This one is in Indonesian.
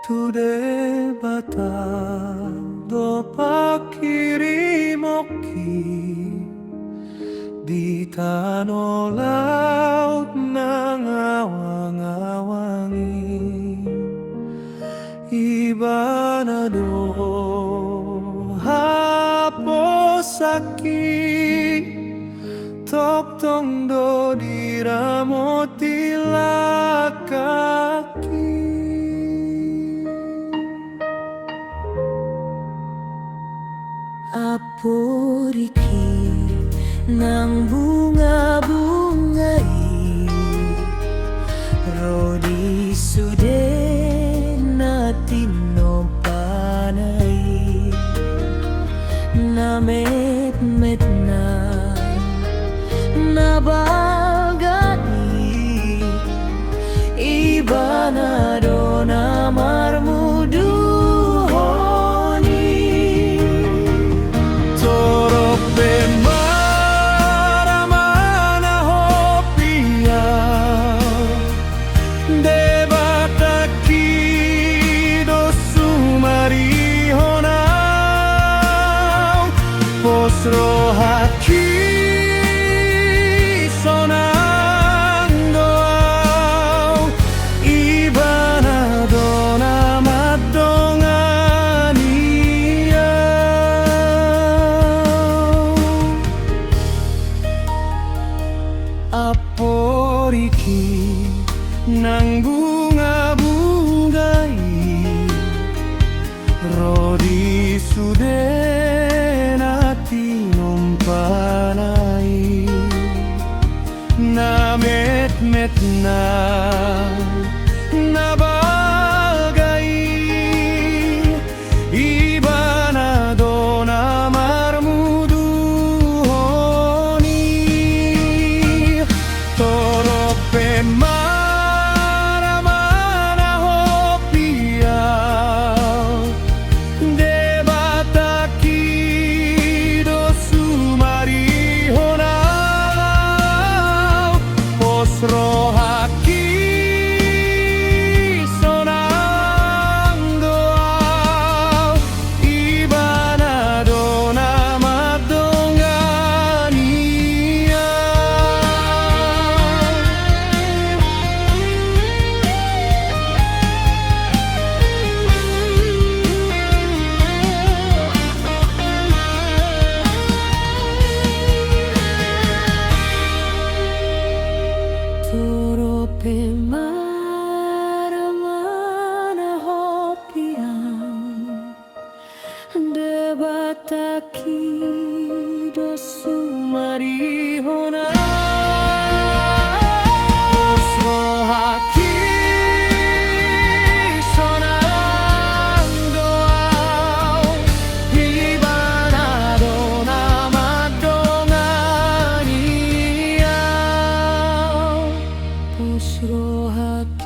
Tude bata do pakirimoki di tanah laut nangawang-awangi ibana do haposaki tok tong do diramoti lakaki Apuriki nang bunga-bungai Rodi sude natino panai Namet-met na bagani Ibana do na marmudu Rohaki sonando ibana dona madongania aporiki nang bunga-bungai rodi sude panai namet-met na bagay ibana do na marmuduhoni torope maramana hopiau debataki Rohaki sonando ibana dona madongania Torope maramana hopiang debataki dosumarihona Rohaki sonando ibana dona madongania Rohaki